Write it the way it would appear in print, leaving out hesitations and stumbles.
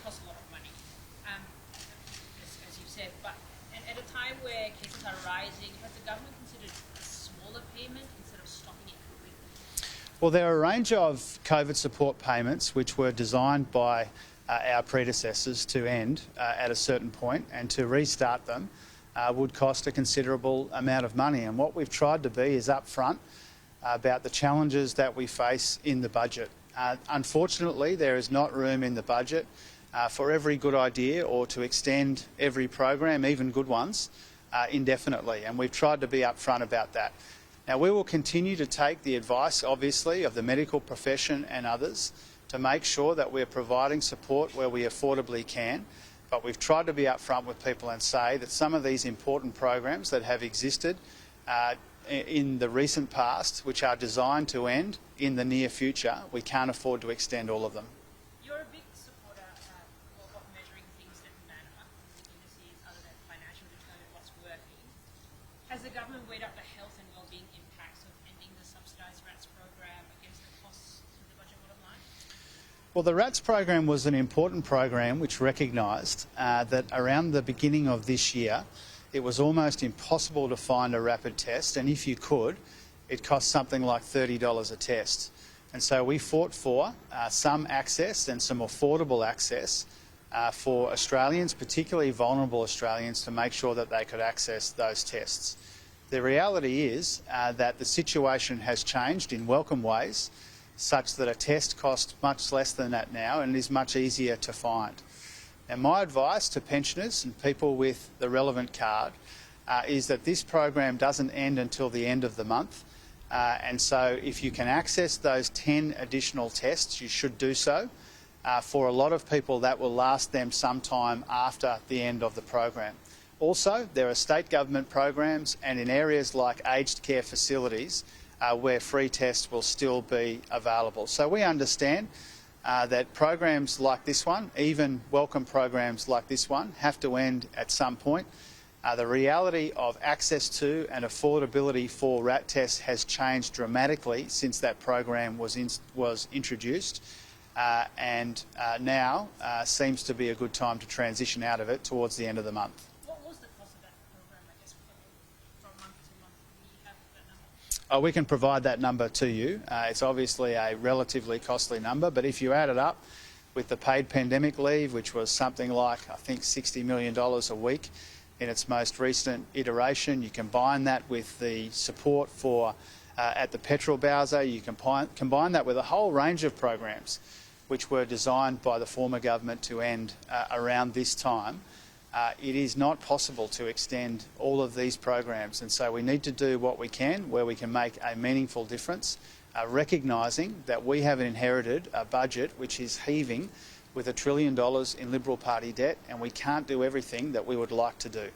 costs a lot of money, as you've said. But at a time where cases are rising, has the government considered a smaller payment instead of stopping it completely? Well, there are a range of COVID support payments which were designed by our predecessors to end at a certain point, and to restart them would cost a considerable amount of money. And what we've tried to be is upfront about the challenges that we face in the budget. Unfortunately, there is not room in the budget for every good idea or to extend every program, even good ones, indefinitely, and we've tried to be upfront about that. Now, we will continue to take the advice, obviously, of the medical profession and others to make sure that we're providing support where we affordably can, but we've tried to be upfront with people and say that some of these important programs that have existed in the recent past, which are designed to end in the near future, we can't afford to extend all of them. You're a big supporter of measuring things that matter, indices other than financial determine what's working. Has the government weighed up the health and wellbeing impacts of ending the subsidised RATS program against the costs to the budget bottom line? Well, the RATS program was an important program which recognised that around the beginning of this year, it was almost impossible to find a rapid test, and if you could, it cost something like $30 a test. And so we fought for some access and some affordable access for Australians, particularly vulnerable Australians, to make sure that they could access those tests. The reality is that the situation has changed in welcome ways, such that a test costs much less than that now and is much easier to find. Now, my advice to pensioners and people with the relevant card is that this program doesn't end until the end of the month, and so if you can access those 10 additional tests, you should do so. For a lot of people, that will last them some time after the end of the program. Also, there are state government programs and in areas like aged care facilities where free tests will still be available. So we understand that programs like this one, even welcome programs like this one, have to end at some point. The reality of access to and affordability for RAT tests has changed dramatically since that program was introduced, and now seems to be a good time to transition out of it towards the end of the month. What was the cost of that program, I guess, from month to month? Do you have that number? Oh, we can provide that number to you. It's obviously a relatively costly number, but if you add it up with the paid pandemic leave, which was something like, I think, $60 million a week in its most recent iteration, you combine that with the support for at the petrol bowser, you combine that with a whole range of programs which were designed by the former government to end around this time. It is not possible to extend all of these programs, and so we need to do what we can where we can make a meaningful difference, recognising that we have inherited a budget which is heaving with $1 trillion in Liberal Party debt, and we can't do everything that we would like to do.